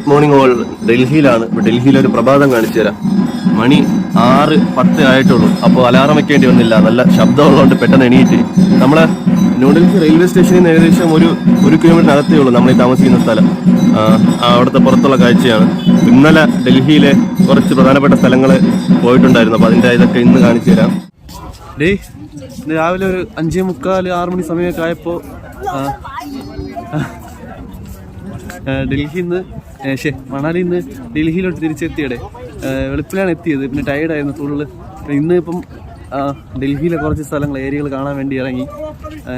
Good morning all. ഡൽഹിയിലാണ്. ഇപ്പോൾ ഡൽഹിയിലൊരു പ്രഭാതം കാണിച്ചു തരാം. മണി 6:10 ആയിട്ടുള്ളൂ. അപ്പോൾ അലാറം വെക്കേണ്ടി വന്നില്ല. നല്ല ശബ്ദമുള്ളതുകൊണ്ട് പെട്ടെന്ന് എണീറ്റ്. നമ്മളെ ന്യൂഡൽഹി റെയിൽവേ സ്റ്റേഷനിൽ നിന്ന് ഏകദേശം ഒരു കിലോമീറ്റർ അകത്തേ ഉള്ളൂ നമ്മൾ ഈ താമസിക്കുന്ന സ്ഥലം. അവിടുത്തെ പുറത്തുള്ള കാഴ്ചയാണ്. ഇന്നലെ ഡൽഹിയിലെ കുറച്ച് പ്രധാനപ്പെട്ട സ്ഥലങ്ങൾ പോയിട്ടുണ്ടായിരുന്നു. അപ്പോൾ അതിൻ്റെ ഇതൊക്കെ ഇന്ന് കാണിച്ചു തരാം. ഇന്ന് രാവിലെ ഒരു 5:45, 6 മണി സമയമൊക്കെ ആയപ്പോൾ ഡൽഹിയിൽ നിന്ന് മണാലിയിൽ നിന്ന് ഡൽഹിയിലോട്ട് തിരിച്ചെത്തിയടെ. വെളുപ്പിലാണ് എത്തിയത്. പിന്നെ ടയേർഡായിരുന്നു ഫുള്ള്. ഇന്ന് ഇപ്പം ഡൽഹിയിലെ കുറച്ച് സ്ഥലങ്ങൾ ഏരിയകൾ കാണാൻ വേണ്ടി ഇറങ്ങി.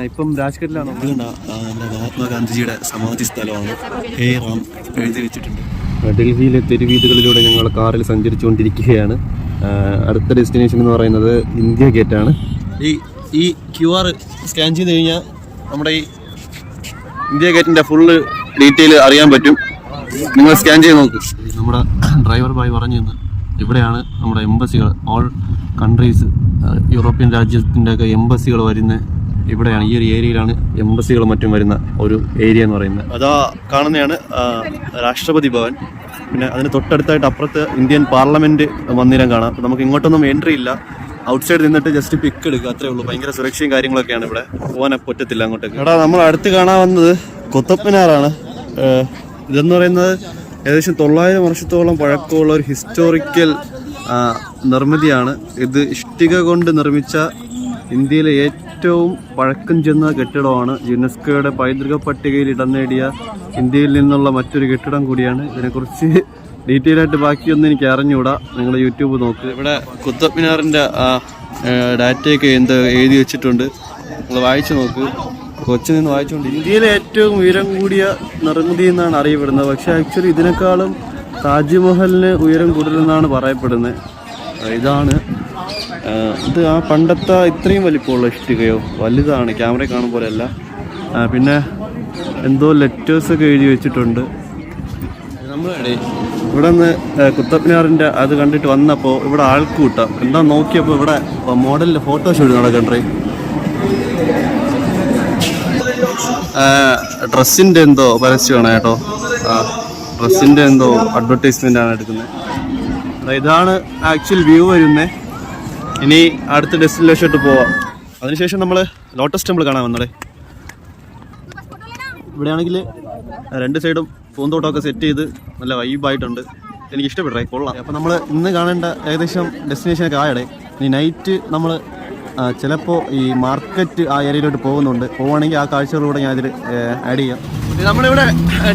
ഇപ്പം രാജ്ഘട്ടിലാണ്. മഹാത്മാഗാന്ധിജിയുടെ സമാധി സ്ഥലമാണ്. ഹേ റാം എഴുതി വെച്ചിട്ടുണ്ട്. ഡൽഹിയിലെ തെരുവീഥികളിലൂടെ ഞങ്ങൾ കാറിൽ സഞ്ചരിച്ചുകൊണ്ടിരിക്കുകയാണ്. അടുത്ത ഡെസ്റ്റിനേഷൻ എന്ന് പറയുന്നത് ഇന്ത്യ ഗേറ്റാണ്. ഈ QR സ്കാൻ ചെയ്ത് കഴിഞ്ഞാൽ നമ്മുടെ ഈ ഇന്ത്യ ഗേറ്റിൻ്റെ ഫുള്ള് ഡീറ്റെയിൽ അറിയാൻ പറ്റും. നിങ്ങൾ സ്കാൻ ചെയ്ത് നോക്ക്. നമ്മുടെ ഡ്രൈവർ ബായ് പറഞ്ഞു തന്നു ഇവിടെയാണ് നമ്മുടെ എംബസികൾ, ഓൾ കൺട്രീസ്, യൂറോപ്യൻ രാജ്യത്തിൻ്റെ ഒക്കെ എംബസികൾ വരുന്ന ഇവിടെയാണ്. ഈ ഒരു ഏരിയയിലാണ് എംബസികളും മറ്റും വരുന്ന ഒരു ഏരിയ എന്ന് പറയുന്നത്. അതാ കാണുന്നതാണ് രാഷ്ട്രപതി ഭവൻ. പിന്നെ അതിന് തൊട്ടടുത്തായിട്ട് അപ്പുറത്ത് ഇന്ത്യൻ പാർലമെൻറ്റ് മന്ദിരം കാണാം. നമുക്ക് ഇങ്ങോട്ടൊന്നും എൻട്രി ഇല്ല. ഔട്ട്സൈഡ് നിന്നിട്ട് ജസ്റ്റ് പിക്ക് എടുക്കുക, അത്രേ ഉള്ളൂ. ഭയങ്കര സുരക്ഷയും കാര്യങ്ങളൊക്കെയാണ് ഇവിടെ. പോകാൻ പറ്റത്തില്ല അങ്ങോട്ടേക്ക്. എടാ, നമ്മൾ അടുത്ത് കാണാൻ വന്നത് കുത്തബ് മിനാറാണ്. ഇതെന്ന് പറയുന്നത് ഏകദേശം 900 വർഷത്തോളം പഴക്കമുള്ള ഒരു ഹിസ്റ്റോറിക്കൽ നിർമ്മിതിയാണ്. ഇത് ഇഷ്ടിക കൊണ്ട് നിർമ്മിച്ച ഇന്ത്യയിലെ ഏറ്റവും പഴക്കം ചെന്ന കെട്ടിടമാണ്. യുനെസ്കോയുടെ പൈതൃക പട്ടികയിൽ ഇടം നേടിയ ഇന്ത്യയിൽ നിന്നുള്ള മറ്റൊരു കെട്ടിടം കൂടിയാണ്. ഇതിനെക്കുറിച്ച് ഡീറ്റെയിൽ ആയിട്ട് ബാക്കിയൊന്നും എനിക്ക് അറിഞ്ഞുകൂടാ. നിങ്ങൾ യൂട്യൂബ് നോക്ക്. ഇവിടെ കുത്തബ് മിനാറിൻ്റെ ഡാറ്റയൊക്കെ എന്തോ എഴുതി വെച്ചിട്ടുണ്ട്. നിങ്ങൾ വായിച്ചു നോക്ക്. കൊച്ചു നിന്ന് വായിച്ചുകൊണ്ട് ഇന്ത്യയിലെ ഏറ്റവും ഉയരം കൂടിയ നിർമ്മിതി എന്നാണ് അറിയപ്പെടുന്നത്. പക്ഷേ ആക്ച്വലി ഇതിനേക്കാളും താജ്മഹലിന് ഉയരം കൂടുതലെന്നാണ് പറയപ്പെടുന്നത്. ഇത് ആ പണ്ടത്തെ ഇത്രയും വലിപ്പമുള്ള ഇഷ്ടികയോ വലുതാണ്. ക്യാമറ കാണും പോലെയല്ല. പിന്നെ എന്തോ ലെറ്റേഴ്സൊക്കെ എഴുതി വെച്ചിട്ടുണ്ട്. ഇവിടെ നിന്ന് കുത്തബ് മിനാറിൻ്റെ അത് കണ്ടിട്ട് വന്നപ്പോൾ ഇവിടെ ആൾക്കൂട്ടം. എന്താ നോക്കിയപ്പോൾ ഇവിടെ മോഡലിൻ്റെ ഫോട്ടോഷൂട്ട് നടക്കണ്ടേ. ഡ്രസ്സിൻ്റെ എന്തോ പരസ്യമാണ് കേട്ടോ. ഡ്രസ്സിൻ്റെ എന്തോ അഡ്വർടൈസ്മെൻ്റ് ആണ് എടുക്കുന്നത്. ഇതാണ് ആക്ച്വൽ വ്യൂ വരുന്നത്. ഇനി അടുത്ത ഡെസ്റ്റിനേഷനിലോട്ട് പോവാം. അതിനുശേഷം നമ്മൾ ലോട്ടസ് ടെമ്പിൾ കാണാൻ വന്നടേ. ഇവിടെയാണെങ്കിൽ 2 സൈഡും പൂന്തോട്ടമൊക്കെ സെറ്റ് ചെയ്ത് നല്ല വൈബായിട്ടുണ്ട്. എനിക്ക് ഇഷ്ടപ്പെട്ടേ, കൊള്ളാം. അപ്പോൾ നമ്മൾ ഇന്ന് കാണേണ്ട ഏകദേശം ഡെസ്റ്റിനേഷനൊക്കെ ആയടേ. ഇനി നൈറ്റ് നമ്മൾ ചിലപ്പോൾ ഈ മാർക്കറ്റ് ആ ഏരിയയിലോട്ട് പോവുകയാണെങ്കിൽ ആ കാഴ്ചകളിലൂടെ ഞാൻ ഇതിൽ ആഡ് ചെയ്യാം. നമ്മളിവിടെ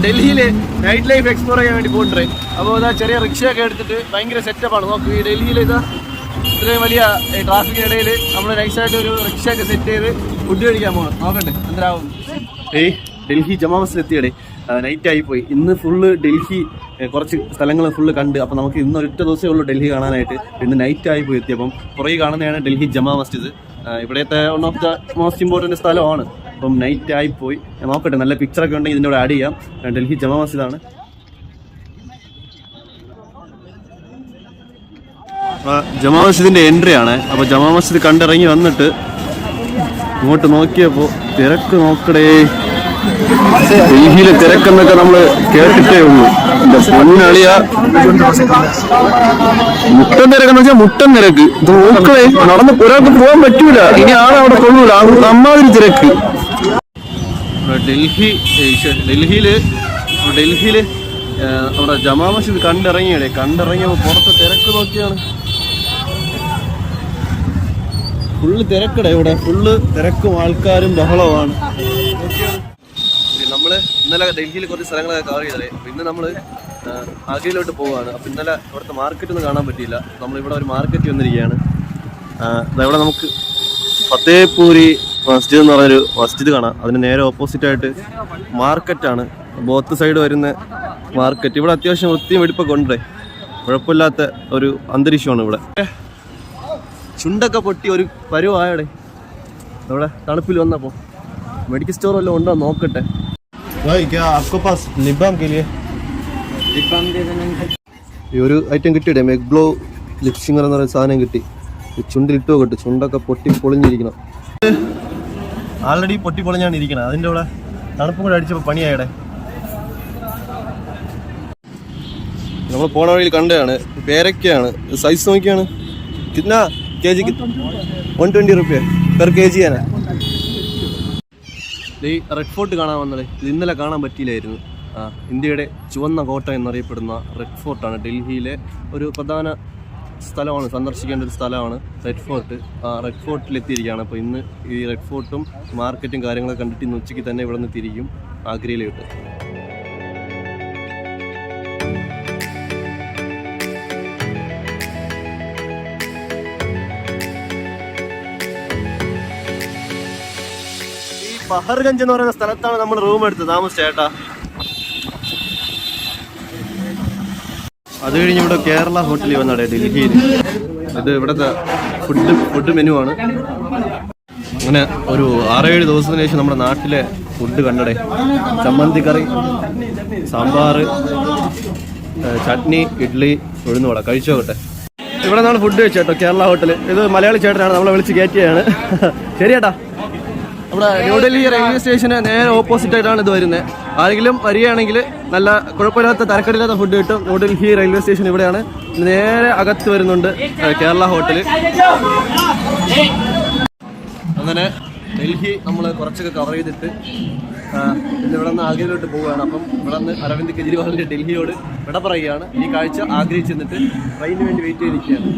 ഡൽഹിയിൽ നൈറ്റ് ലൈഫ് എക്സ്പ്ലോർ ചെയ്യാൻ വേണ്ടി പോകുന്നുണ്ട്. അപ്പോൾ ഇതാ ചെറിയ റിക്ഷയൊക്കെ എടുത്തിട്ട് ഭയങ്കര സെറ്റപ്പാണ്. നോക്ക്, ഈ ഡൽഹിയിൽ ഇതാ ഇത്രയും വലിയ ട്രാഫിക്കിനിടയിൽ നമ്മൾ നൈസായിട്ട് ഒരു റിക്ഷയൊക്കെ സെറ്റ് ചെയ്ത് ഫുഡ് കഴിക്കാൻ പോകണം. നോക്കട്ടെ എന്താവും. ഡൽഹി ജമാ മസ്ജിദ് എത്തിയടേ. നൈറ്റായി പോയി. ഇന്ന് ഫുള്ള് ഡൽഹി കുറച്ച് സ്ഥലങ്ങൾ ഫുള്ള് കണ്ട്. അപ്പോൾ നമുക്ക് ഇന്ന് ഒരൊറ്റ ദിവസമേ ഉള്ളൂ ഡൽഹി കാണാനായിട്ട്. ഇന്ന് നൈറ്റായി പോയി എത്തിയപ്പം പുറകെ കാണുന്നതാണ് ഡൽഹി ജമാ മസ്ജിദ്. ഇവിടുത്തെ one of the most important സ്ഥലമാണ്. അപ്പം നൈറ്റായി പോയി. നോക്കട്ടെ, നല്ല പിക്ചറൊക്കെ ഉണ്ടെങ്കിൽ ഇതിൻ്റെ കൂടെ ആഡ് ചെയ്യാം. ഡൽഹി ജമാ മസ്ജിദാണ്. ജമാ മസ്ജിദിൻ്റെ എൻട്രി ആണ്. അപ്പോൾ ജമാ മസ്ജിദ് കണ്ടിറങ്ങി വന്നിട്ട് ഇങ്ങോട്ട് നോക്കിയപ്പോൾ തിരക്ക് നോക്കടേ. ഡൽഹിയിലെ തിരക്കെന്നൊക്കെ നമ്മൾ കേട്ടിട്ടേ ഉള്ളൂ. പൊന്നളിയ മുട്ടൻ തിരക്കെന്ന് വെച്ചാൽ മുട്ടൻ തിരക്ക്. ഇത് നോക്കണേ, നടന്ന് ഒരാൾക്ക് പോകാൻ പറ്റൂല. ഇനി ആളെ അവിടെ കൊള്ളൂല. അമ്മാതിരി തിരക്ക്. ഡൽഹിയില് അവിടെ ജമാ മസ്ജിദ് കണ്ടിറങ്ങിയപ്പോൾ പുറത്ത് തിരക്ക് നോക്കിയാണ്. ഫുള്ള് തിരക്കടേ. ഇവിടെ ഫുള്ള് തിരക്കും ആൾക്കാരും ബഹളമാണ്. നമ്മൾ ഇന്നലെ ഡൽഹിയിൽ കുറച്ച് സ്ഥലങ്ങളൊക്കെ കവർ ചെയ്തേ. ഇന്ന് നമ്മൾ ആഗ്രയിലോട്ട് പോവുകയാണ്. അപ്പോൾ ഇന്നലെ ഇവിടുത്തെ മാർക്കറ്റൊന്നും കാണാൻ പറ്റിയില്ല. നമ്മളിവിടെ ഒരു മാർക്കറ്റ് വന്നിരിക്കുകയാണ്. ഇവിടെ നമുക്ക് ഫത്തേപൂരി മസ്ജിദ് എന്ന് പറഞ്ഞൊരു മസ്ജിദ് കാണാം. അതിന് നേരെ ഓപ്പോസിറ്റായിട്ട് മാർക്കറ്റാണ്. ബോത്ത് സൈഡ് വരുന്ന മാർക്കറ്റ്. ഇവിടെ അത്യാവശ്യം വൃത്തിയും വെടിപ്പൊക്കെ ഉണ്ട്. കുഴപ്പമില്ലാത്ത ഒരു അന്തരീക്ഷമാണ് ഇവിടെ. ചുണ്ടൊക്കെ പൊട്ടി ഒരു പരുവായടെ. ഇവിടെ തണുപ്പിൽ വന്നപ്പോൾ മെഡിക്കൽ സ്റ്റോർ വല്ലതും ഉണ്ടോ നോക്കട്ടെ. ഈ ഒരു ഐറ്റം കിട്ടിയിടേ. മെഗ്ബ്ലോ ലിപ്സിംഗർ എന്ന് പറയുന്ന സാധനം കിട്ടി. ചുണ്ടിലിട്ടോ കിട്ടും. ചുണ്ടൊക്കെ പൊട്ടി പൊളിഞ്ഞിരിക്കണം. ആൾറെഡി പൊട്ടി പൊളിഞ്ഞാണ് ഇരിക്കണം. അതിൻ്റെ കൂടെ തണുപ്പും കൂടെ അടിച്ചപ്പോൾ പണിയായടെ. നമ്മൾ പോണ വഴിയിൽ കണ്ടതാണ്, പേരൊക്കെയാണ്. സൈസ് നോക്കിയാണ് കിतना കെ ജി 120 റുപ്യ പെർ കെ ജി ആണ്. ഈ റെഡ് ഫോർട്ട് കാണാൻ വന്നത് ഇത് ഇന്നലെ കാണാൻ പറ്റിയില്ലായിരുന്നു. ഇന്ത്യയുടെ ചുവന്ന കോട്ട എന്നറിയപ്പെടുന്ന റെഡ് ഫോർട്ടാണ്. ഡൽഹിയിലെ ഒരു പ്രധാന സ്ഥലമാണ്, സന്ദർശിക്കേണ്ട ഒരു സ്ഥലമാണ് റെഡ് ഫോർട്ട്. റെഡ് ഫോർട്ടിലെത്തിയിരിക്കുകയാണ്. അപ്പോൾ ഇന്ന് ഈ റെഡ് ഫോർട്ടും മാർക്കറ്റും കാര്യങ്ങളൊക്കെ കണ്ടിട്ട് ഇന്ന് ഉച്ചയ്ക്ക് തന്നെ ഇവിടെ നിന്ന് തിരിക്കും ആഗ്രയിലോട്ട്. പഹർഗഞ്ച് എന്ന് പറയുന്ന സ്ഥലത്താണ് നമ്മൾ റൂം എടുത്തത് താമസിച്ചേട്ടാ. അത് കഴിഞ്ഞ് ഇവിടെ കേരള ഹോട്ടലിൽ വന്നടേ ഡൽഹിയിൽ. ഇത് ഇവിടുത്തെ ഫുഡ് മെനു ആണ്. അങ്ങനെ ഒരു 6-7 ദിവസത്തിന് ശേഷം നമ്മുടെ നാട്ടിലെ ഫുഡ് കണ്ടടേ. ചമ്മന്തി കറി, സാമ്പാർ, ചട്നി, ഇഡ്ഡലി, ഉഴുന്നുവട. കഴിച്ചോട്ടെ. ഇവിടെ നിന്നാണ് ഫുഡ് കഴിച്ചേട്ടോ, കേരള ഹോട്ടൽ. ഇത് മലയാളി ചേട്ടനാണ്, നമ്മളെ വിളിച്ച് കയറ്റിയാണ്. ശരിയേട്ടാ. നമ്മുടെ ന്യൂഡൽഹി റെയിൽവേ സ്റ്റേഷന് നേരെ ഓപ്പോസിറ്റ് ആയിട്ടാണ് ഇത് വരുന്നത്. ആരെങ്കിലും വരികയാണെങ്കിൽ നല്ല കുഴപ്പമില്ലാത്ത തരക്കേടില്ലാത്ത ഫുഡ് കിട്ടും. ന്യൂഡൽഹി റെയിൽവേ സ്റ്റേഷൻ ഇവിടെയാണ്. നേരെ അകത്ത് വരുന്നുണ്ട് കേരള ഹോട്ടൽ. അങ്ങനെ ഡൽഹി നമ്മൾ കുറച്ചൊക്കെ കവർ ചെയ്തിട്ട് പിന്നെ ഇവിടെ നിന്ന് ആഗ്രയിലോട്ട് പോവുകയാണ്. അപ്പം ഇവിടെ നിന്ന് അരവിന്ദ് കെജ്രിവാളിൻ്റെ ഡൽഹിയോട് വിട പറയുകയാണ്. ഈ കാഴ്ച ആഗ്രഹിച്ച് നിന്നിട്ട് ട്രെയിനിന് വേണ്ടി വെയിറ്റ് ചെയ്തിരിക്കുകയാണ്.